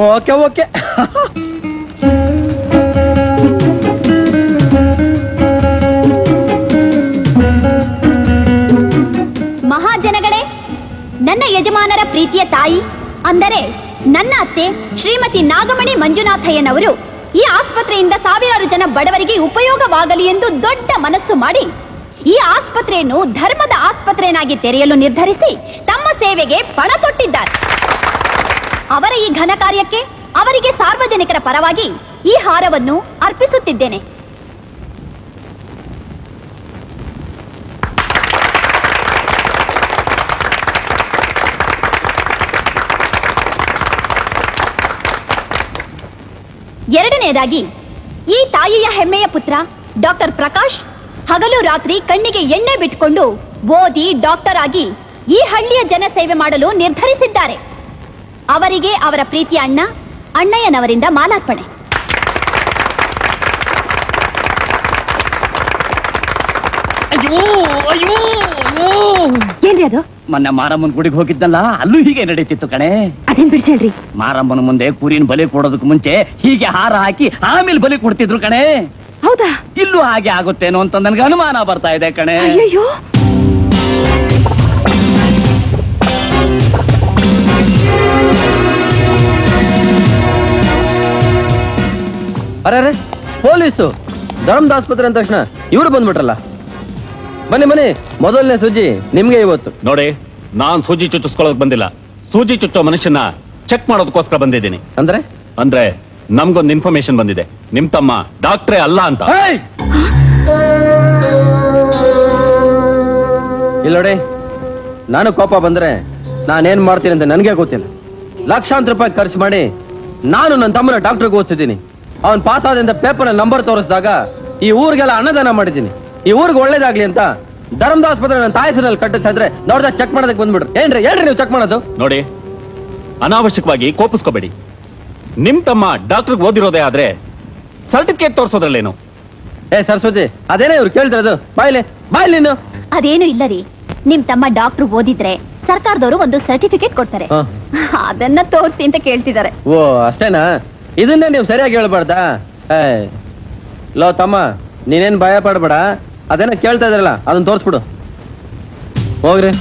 Okay okay. ಮಹಾಜನಗಳೇ, ನನ್ನ ಯಜಮಾನರ ಪ್ರೀತಿಯ ತಾಯಿ ಅಂದರೆ ನನ್ನ ಅತ್ತೆ ಶ್ರೀಮತಿ ನಾಗಮಣಿ ಮಂಜುನಾಥಯ್ಯನವರು ಈ ಆಸ್ಪತ್ರೆಯಿಂದ ಸಾವಿರಾರು ಜನ ಬಡವರಿಗೆ ಉಪಯೋಗವಾಗಲಿ ಎಂದು ದೊಡ್ಡ ಮನಸ್ಸು ಮಾಡಿ ಈ ಆಸ್ಪತ್ರೆಯನ್ನು ಧರ್ಮದ ಆಸ್ಪತ್ರೆಯನ್ನಾಗಿ ತೆರೆಯಲು ನಿರ್ಧರಿಸಿ ತಮ್ಮ ಸೇವೆಗೆ ಪಣ ತೊಟ್ಟಿದ್ದಾರೆ. ಅವರ ಈ ಘನ ಕಾರ್ಯಕ್ಕೆ ಅವರಿಗೆ ಸಾರ್ವಜನಿಕರ ಪರವಾಗಿ ಈ ಹಾರವನ್ನು ಅರ್ಪಿಸುತ್ತಿದ್ದೇನೆ. ಎರಡನೆಯದಾಗಿ ಈ ತಾಯಿಯ ಹೆಮ್ಮೆಯ ಪುತ್ರ ಡಾಕ್ಟರ್ ಪ್ರಕಾಶ್ ಹಗಲು ರಾತ್ರಿ ಕಣ್ಣಿಗೆ ಎಣ್ಣೆ ಬಿಟ್ಟುಕೊಂಡು ಓದಿ ಡಾಕ್ಟರ್ ಆಗಿ ಈ ಹಳ್ಳಿಯ ಜನ ಸೇವೆ ಮಾಡಲು ನಿರ್ಧರಿಸಿದ್ದಾರೆ. ಅವರಿಗೆ ಅವರ ಪ್ರೀತಿಯ ಅಣ್ಣ ಅಣ್ಣಯ್ಯನವರಿಂದ ಮಾಲಾರ್ಪಣೆ. ಏನ್ರಿ ಅದು? ಮೊನ್ನೆ ಮಾರಮ್ಮನ ಗುಡಿಗೆ ಹೋಗಿದ್ದಲ್ಲ, ಅಲ್ಲೂ ಹೀಗೆ ನಡೀತಿತ್ತು ಕಣೆ. ಅದೇನ್ ಬಿಡ್ಸೇಳ್ರಿ. ಮಾರಮ್ಮನ ಮುಂದೆ ಕುರಿನ ಬಲಿ ಕೊಡೋದಕ್ಕೆ ಮುಂಚೆ ಹೀಗೆ ಹಾರ ಹಾಕಿ ಆಮೇಲೆ ಬಲಿ ಕೊಡ್ತಿದ್ರು ಕಣೆ. ಹೌದಾ? ಇಲ್ಲೂ ಹಾಗೆ ಆಗುತ್ತೇನೋ ಅಂತ ನನ್ಗೆ ಅನುಮಾನ ಬರ್ತಾ ಇದೆ ಕಣೆ. ಅಯ್ಯೋ, ಅರೆ ಪೊಲೀಸು ಧರ್ಮದ ಆಸ್ಪತ್ರೆ ಅಂದ ತಕ್ಷಣ ಇವರು ಬಂದ್ಬಿಟ್ರಲ್ಲ. ಬನ್ನಿ ಬನ್ನಿ, ಮೊದಲನೇ ಸೂಜಿ ನಿಮ್ಗೆ ಇವತ್ತು. ನೋಡಿ, ನಾನ್ ಸೂಜಿ ಚುಚ್ಚಿಸ್ಕೊಳ್ಳೋದಕ್ಕೆ ಬಂದಿಲ್ಲ. ಸೂಜಿ ಚುಚ್ಚೋ ಮನುಷ್ಯನ ಚೆಕ್ ಮಾಡೋದಕ್ಕೋಸ್ಕರ ಬಂದಿದ್ದೀನಿ. ಅಂದ್ರೆ ನಮ್ಗೊಂದು ಇನ್ಫಾರ್ಮೇಶನ್ ಬಂದಿದೆ, ನಿಮ್ ತಮ್ಮ ಡಾಕ್ಟ್ರೇ ಅಲ್ಲ ಅಂತ. ಇಲ್ಲ ನೋಡಿ, ನಾನು ಕೋಪ ಬಂದ್ರೆ ನಾನೇನ್ ಮಾಡ್ತೀನಿ ಅಂತ ನನಗೆ ಗೊತ್ತಿಲ್ಲ. ಲಕ್ಷಾಂತರ ರೂಪಾಯಿ ಖರ್ಚು ಮಾಡಿ ನಾನು ನನ್ನ ತಮ್ಮನ ಡಾಕ್ಟರ್ಗೆ ಓದಿಸಿದ್ದೀನಿ. ಅವನ್ ಪಾಸ್ ಆದಿಂದ ಪೇಪರ್ ನಂಬರ್ ತೋರಿಸಿದಾಗ ಈ ಊರಿಗೆಲ್ಲ ಅನ್ನದಾನ ಮಾಡಿದ್ದೀನಿ. ಈ ಊರಿಗೆ ಒಳ್ಳೇದಾಗ್ಲಿ ಅಂತ ಧರ್ಮದ ಆಸ್ಪತ್ರೆ ನನ್ನ ತಾಯಸನಲ್ಲಿ ಕಟ್ಟಿಸಿದ್ರೆ ದೊಡ್ಡದಾಗ ಚೆಕ್ ಮಾಡೋದಕ್ಕೆ ಬಂದ್ಬಿಟ್ರು. ಏನ್ರಿ ನೀವು ಚೆಕ್ ಮಾಡೋದು? ನೋಡಿ, ಅನಾವಶ್ಯಕವಾಗಿ ಕೋಪಿಸ್ಕೋಬೇಡಿ. ನಿಮ್ ತಮ್ಮ ಡಾಕ್ಟರ್ಗೆ ಓದಿರೋದೇ ಆದ್ರೆ ಸರ್ಟಿಫಿಕೇಟ್ ತೋರಿಸೋದ್ರಲ್ಲೇನು? ಸರಸ್ವತಿ, ಅದೇನೇ ಇವ್ರು ಕೇಳ್ತಿರೋದು? ಬಾಯ್ಲಿ ನೀನು. ಅದೇನು ಇಲ್ಲ ರೀ. ನಿಮ್ ತಮ್ಮ ಡಾಕ್ಟರ್ ಓದಿದ್ರೆ ಸರ್ಕಾರದವರು ಒಂದು ಸರ್ಟಿಫಿಕೇಟ್ ಕೊಡ್ತಾರೆ, ಅದನ್ನ ತೋರಿಸಿ ಅಂತ ಕೇಳ್ತಿದ್ದಾರೆ. ಓ ಅಷ್ಟೇನಾ? ಇದನ್ನೇ ನೀವು ಸರಿಯಾಗಿ ಹೇಳ್ಬಾರ್ದಾ? ಲೋ ತಮ್ಮ, ನೀನೇನ್ ಭಯ ಪಡ್ಬೇಡ. ಅದೇನ ಕೇಳ್ತಾ ಇದ್ರಲ್ಲ, ಅದನ್ನ ತೋರಿಸ್ಬಿಡು. ಹೋಗ್ರಿ.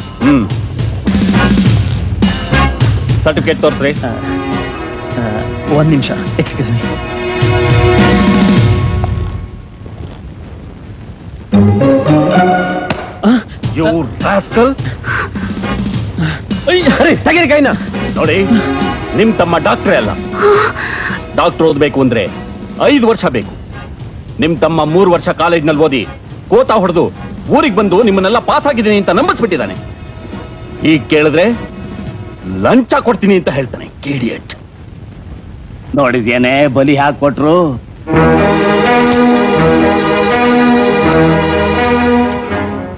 ಸರ್ಟಿಫಿಕೇಟ್ ತೋರಿಸ್ರಿ. ಒಂದ್ ನಿಮಿಷ, ಎಕ್ಸ್ಕ್ಯೂಸ್ ಮೀ. ತೆಗೀರಿ ಕೈನ. ನೋಡಿ, ನಿಮ್ ತಮ್ಮ ಡಾಕ್ಟ್ರೇ ಅಲ್ಲ. ಡಾಕ್ಟರ್ ಓದ್ಬೇಕು ಅಂದ್ರೆ 5 ವರ್ಷ ಬೇಕು. ನಿಮ್ ತಮ್ಮ 3 ವರ್ಷ ಕಾಲೇಜ್ನಲ್ಲಿ ಓದಿ ಕೋತಾ ಹೊಡೆದು ಊರಿಗೆ ಬಂದು ನಿಮ್ಮನ್ನೆಲ್ಲ ಪಾಸ್ ಆಗಿದ್ದೀನಿ ಅಂತ ನಂಬಿಸ್ಬಿಟ್ಟಿದ್ದಾನೆ. ಈಗ ಕೇಳಿದ್ರೆ ಲಂಚ ಕೊಡ್ತೀನಿ ಅಂತ ಹೇಳ್ತಾನೆ. ಇಡಿಯಟ್. ನೋಡಿದ್ಯೇನೆ ಬಲಿ ಹಾಕೊಟ್ರು.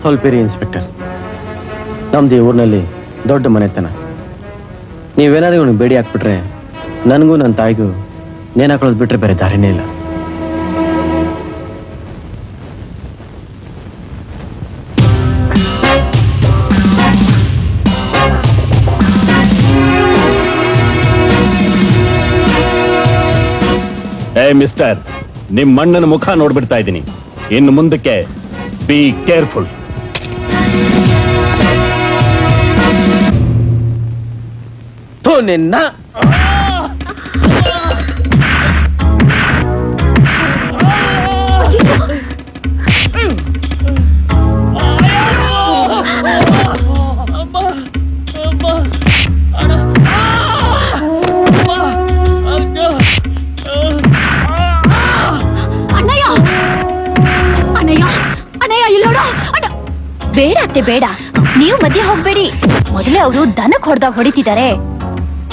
ಸ್ವಲ್ಪ ಇರಿ ಇನ್ಸ್ಪೆಕ್ಟರ್, ನಮ್ದು ಈ ಊರಿನಲ್ಲಿ ದೊಡ್ಡ ಮನೆತನ. ನೀವೇನಾದ್ರೂ ಇವನಿಗೆ ಬೇಡಿ ಹಾಕ್ಬಿಟ್ರೆ ನನಗೂ ನನ್ನ ತಾಯಿಗೂ ನೇಣು ಹಾಕೊಳ್ಳೋದು ಬಿಟ್ರೆ ಬೇರೆ ದಾರಿನೇ ಇಲ್ಲ. ಮಿಸ್ಟರ್, ನಿಮ್ ಮಣ್ಣನ ಮುಖ ನೋಡ್ಬಿಡ್ತಾ ಇದ್ದೀನಿ. ಇನ್ನು ಮುಂದಕ್ಕೆ ಬಿ ಕೇರ್ಫುಲ್. ನಿನ್ನ ಬೇಡ ಅತ್ತೆ, ಬೇಡ. ನೀವು ಮಧ್ಯೆ ಹೋಗ್ಬೇಡಿ. ಮೊದಲೇ ಅವರು ದನಕ್ಕೆ ಹೊಡೆದಾಗ ಹೊಡಿತಿದ್ದಾರೆ.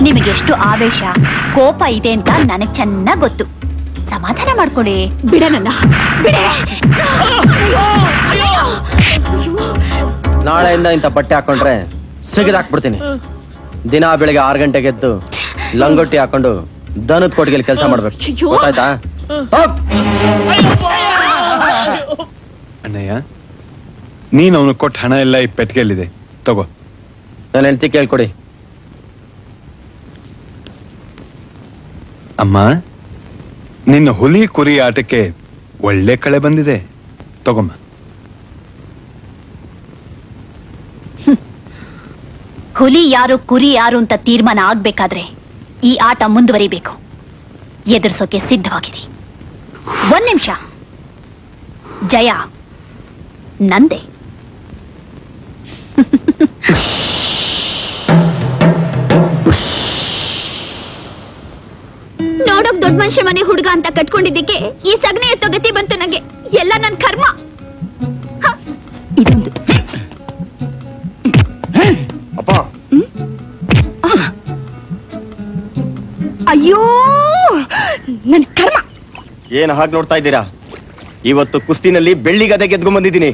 ನಿಮಗೆಷ್ಟು ಆವೇಶ ಕೋಪ ಇದೆ ಅಂತ ನನಗೆ ಚೆನ್ನಾಗ್ ಗೊತ್ತು. ಸಮಾಧಾನ ಮಾಡ್ಕೊಳ್ಳಿ. ಬಿಡ ನನ್ನ, ಬಿಡೆ. ನಾಳೆಯಿಂದ ಇಂಥ ಬಟ್ಟೆ ಹಾಕೊಂಡ್ರೆ ಸಿಗದಾಕ್ಬಿಡ್ತೀನಿ. ದಿನ ಬೆಳಿಗ್ಗೆ 6 ಗಂಟೆಗೆ ಎದ್ದು ಲಂಗೋಟಿ ಹಾಕೊಂಡು ದನದ ಕೊಟ್ಟಿಗೆಲ್ಲಿ ಕೆಲಸ ಮಾಡ್ಬೇಕು, ಗೊತ್ತಾಯ್ತಾ? ಅಣ್ಣಯ್ಯ, ನೀನ್ ಅವನು ಕೊಟ್ಟ ಹಣ ಎಲ್ಲ ಈ ಪೆಟ್ಟಿಗೆಯಲ್ಲಿದೆ, ತಗೋ. ನನ್ನ ಹೆಂಡತಿ ಕೇಳ್ಕೊಡಿ. ಅಮ್ಮ, ನಿನ್ನ ಹುಲಿ ಕುರಿ ಆಟಕ್ಕೆ ಒಳ್ಳೆ ಕಳೆ ಬಂದಿದೆ, ತಗೊಮ್ಮ. ಹುಲಿ ಯಾರು ಕುರಿ ಯಾರು ಅಂತ ತೀರ್ಮಾನ ಆಗ್ಬೇಕಾದ್ರೆ ಈ ಆಟ ಮುಂದುವರಿಬೇಕು. ಎದುರಿಸೋಕೆ ಸಿದ್ಧವಾಗಿದೆ. 1 ನಿಮಿಷ. ಜಯ ನಂದೆ. ನೋಡೋಕ್ ದೊಡ್ಡ ಮನುಷ್ಯ ಮನೆ ಹುಡುಗ ಅಂತ ಕಟ್ಕೊಂಡಿದ್ದಕ್ಕೆ ಈ ಸಗಣಿ ಎತ್ತೋ ಗತಿ ಬಂತು ನಂಗೆ. ಎಲ್ಲ ನನ್ ಕರ್ಮ. ಇದೊಂದು ಅಪ್ಪ, ಅಯ್ಯೋ ನನ್ ಕರ್ಮ. ಏನ್ ಹಾಗೆ ನೋಡ್ತಾ ಇದ್ದೀರಾ? ಇವತ್ತು ಕುಸ್ತಿನಲ್ಲಿ ಬೆಳ್ಳಿ ಗದೆ ಗೆದ್ಕೊಂಡ್ ಬಂದಿದ್ದೀನಿ.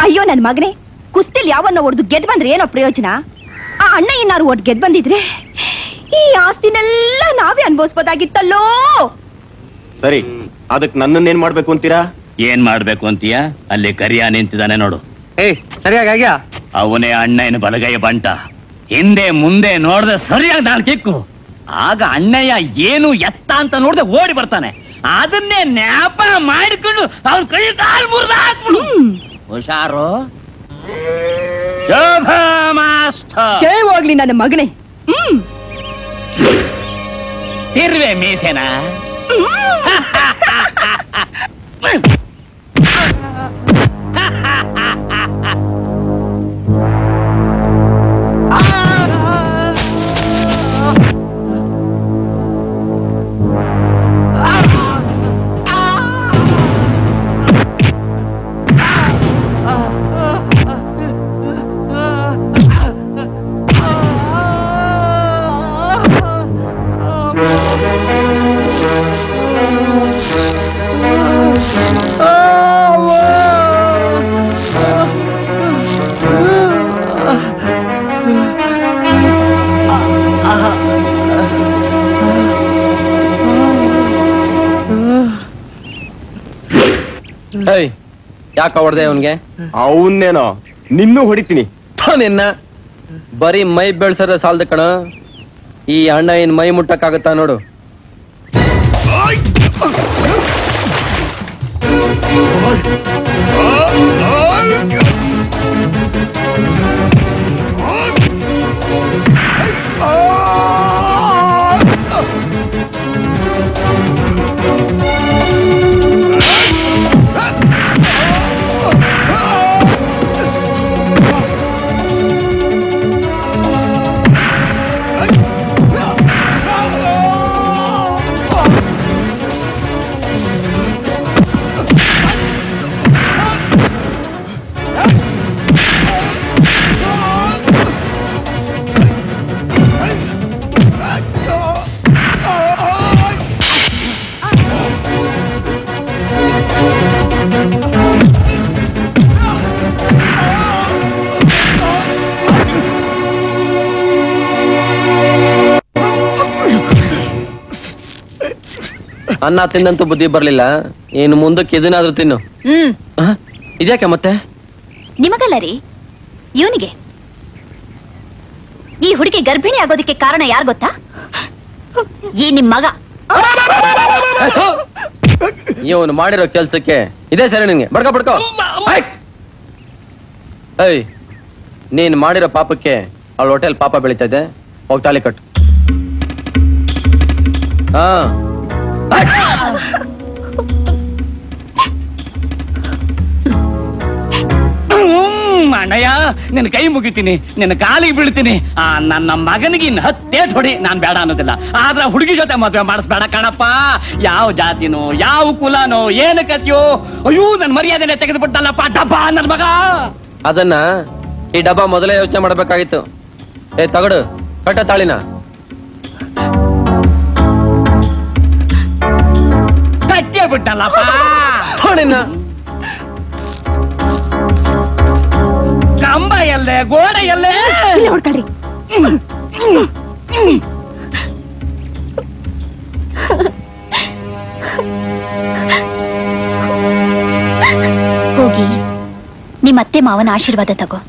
ಅಯ್ಯೋ ನನ್ ಮಗನೇ, ಕುಸ್ತಿಲ್ ಯಾವನ್ನ ಹೊಡೆದು ಗೆದ್ ಬಂದ್ರೆ ಏನೋ ಪ್ರಯೋಜನ? ಆ ಅಣ್ಣ ಏನಾರು ಒಟ್ಟು ಗೆದ್ ಬಂದಿದ್ರೆ ಈ ಆಸ್ತಿನೆಲ್ಲ ನಾವೇ ಅನ್ಭವಿಸ್ಬೋದಾಗಿತ್ತಲ್ಲೋ. ಸರಿ, ಅದಕ್ ನನ್ನನ್ನೇನ್ ಮಾಡ್ಬೇಕು ಅಂತೀರಾ? ಏನ್ ಮಾಡ್ಬೇಕು ಅಂತೀಯ? ಅಲ್ಲಿ ಕರಿಯ ನಿಂತಿದ್ದಾನೆ ನೋಡು. ಸರಿಯಾಗಿ ಅವನೇ ಅಣ್ಣಯ್ಯನ ಬಲಗೈ ಬಂಟ. ಹಿಂದೆ ಮುಂದೆ ನೋಡ್ದೆ ಸರಿಯಾಗಿ ನಾಲ್ ಕಿಕ್ಕು. ಆಗ ಅಣ್ಣಯ್ಯ ಏನು ಎತ್ತ ಅಂತ ನೋಡ್ದೆ ಓಡಿ ಬರ್ತಾನೆ. ಅದನ್ನೇ ನ್ಯಾಪ ಮಾಡಿಕೊಂಡು ಅವನ್ ಕೈ ಕಾಲ್ ಮುರಿದ ಹಾಕ್ಬಿಡು. ಹುಷಾರು. ಶೋಭ ಮಾಸ್ಟರ್. ಜೈ ಹೋಗ್ಲಿ ನನ್ನ ಮಗನೇ. ತಿರ್ವೆ ಮೀಸೆನಾ? ಯಾಕ ಹೊಡೆದೆ ಅವನ್ಗೆ? ಅವನ್ನೇನೋ ನಿನ್ನೂ ಹೊಡಿತೀನಿ. ನಿನ್ನ ಬರೀ ಮೈ ಬೆಳ್ಸರ ಸಾಲದ ಕಣ. ಈ ಅಣ್ಣ ಏನ್ ಮೈ ಮುಟ್ಟಕ್ಕಾಗತ್ತಾ ನೋಡು. ಅನ್ನ ತಿಂದಂತೂ ಬುದ್ಧಿ ಬರ್ಲಿಲ್ಲ. ಇನ್ನು ಮುಂದಕ್ಕೆ ಇದನ್ನಾದ್ರೂ ತಿನ್ನು. ಇದ್ಯಾಕೆ ಮತ್ತೆ? ನಿಮಗಲ್ಲ ರೀ, ಇವನಿಗೆ. ಈ ಹುಡುಗಿ ಗರ್ಭಿಣಿ ಆಗೋದಕ್ಕೆ ಕಾರಣ ಯಾರು ಗೊತ್ತಾ? ಈ ನಿಮ್ ಮಗ. ಇವನು ಮಾಡಿರೋ ಕೆಲ್ಸಕ್ಕೆ ಇದೇ ಸರಿ ನಿನ್ಗೆ. ಬಡ್ಕೋ ಏಯ್, ನೀನ್ ಮಾಡಿರೋ ಪಾಪಕ್ಕೆ ಅವಳ ಹೋಟೆಲ್ ಪಾಪ ಬೆಳೀತಾ ಇದೆ. ಹೋಗ್ ತಾಲಿ ಕಟ್ಟು. ಹಾ, ಅಣ್ಣಯ್ಯ ನಿನ್ನ ಕೈ ಮುಗಿತೀನಿ, ನಿನ್ನ ಕಾಲಿಗೆ ಬೀಳ್ತೀನಿ. ನನ್ನ ಮಗನಿಗೆ ಇನ್ನು 10 ಏಟು ಹೊಡಿ, ನಾನ್ ಬೇಡ ಅನ್ನೋದಿಲ್ಲ. ಆದ್ರೆ ಹುಡುಗಿ ಜೊತೆ ಮದ್ವೆ ಮಾಡಿಸ್ಬೇಡ ಕಣಪ್ಪ. ಯಾವ ಜಾತಿನೋ ಯಾವ ಕುಲನೋ ಏನು ಕತಿಯೋ, ಅಯ್ಯೋ ನನ್ ಮರ್ಯಾದೆನೆ ತೆಗೆದುಬಿಟ್ಟಲ್ಲಪ್ಪ ಡಬ್ಬ ನನ್ ಮಗ. ಅದನ್ನ ಈ ಡಬ್ಬ ಮೊದಲೇ ಯೋಚನೆ ಮಾಡ್ಬೇಕಾಗಿತ್ತು. ತಗಡು, ಕಟ್ಟ ತಾಳಿನ. ಕಟ್ಟೇ ಬಿಟ್ಟಲ್ಲಪ್ಪ. ಕಂಬ ಎಲ್ಲೇ, ಗೋಡೆ ಎಲ್ಲೇ ನೋಡ್ಕೊಳ್ರಿ. ಹೋಗಿ ನಿಮ್ಮ ಅತ್ತೆ ಮಾವನ ಆಶೀರ್ವಾದ ತಗೋ.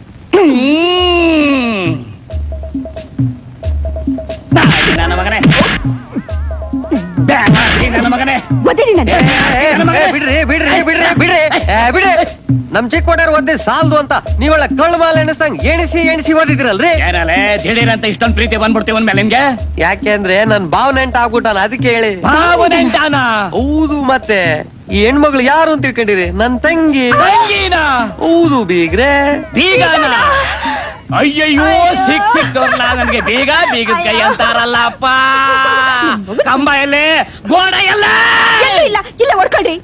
ನನ್ನ ಮಗನೇ ಮಗನೇ ಗೊತ್ತಿರಿ ನನಗೆ. ಬಿಡ್ರಿ ಬಿಡ್ರಿ ಬಿಡ್ರಿ ಬಿಡ್ರಿ ಬಿಡ್ರಿ ನಮ್ ಚಿಕ್ಕೋಟರ್ ಓದಿ ಸಾಲ್ದು ಅಂತ ನೀವಳ ಕಳ್ಳ ಮಾಲ್ ಎಣಿಸ್ದಂಗ್ ಎಣಿಸಿ ಓದಿದ್ರಲ್ರಿ. ಏನಲ್ಲೇ ದಿಢೀರಂತ ಇಷ್ಟೊಂದು ಪ್ರೀತಿ ಬಂದ್ಬಿಡ್ತೀವಿ ಒಂದ್ಮೇಲೆ ನಿಮ್ಗೆ ಯಾಕೆಂದ್ರೆ ನನ್ ಭಾವನೆಂಟ ಆಗ್ಬಿಟ್ಟಾನ ಅದಕ್ಕೆ ಹೇಳಿ. ಭಾವನೆಂಟಾನ? ಹೌದು ಮತ್ತೆ ಈ ಹೆಣ್ಮಗಳು ಯಾರು ಅಂತ ತಿಳ್ಕೊಂಡಿರಿ? ನನ್ ತಂಗಿ. ತಂಗಿನ? ಹೌದು ಬೀಗ್ರೆ. ಬೀಗನ? ಅಯ್ಯಯ್ಯೋ ಸಿಕ್ತೋರ್ಲ ನನ್ಗೆ ಬೀಗದ ಕೈ ಅಂತಾರಲ್ಲಪ್ಪ. ಕಂಬ ಎಲ್ಲೇ ಗೋಡ ಎಲ್ಲ ಇಲ್ಲ ಇಲ್ಲ ಹೊಡ್ಕೊಳ್ರಿ.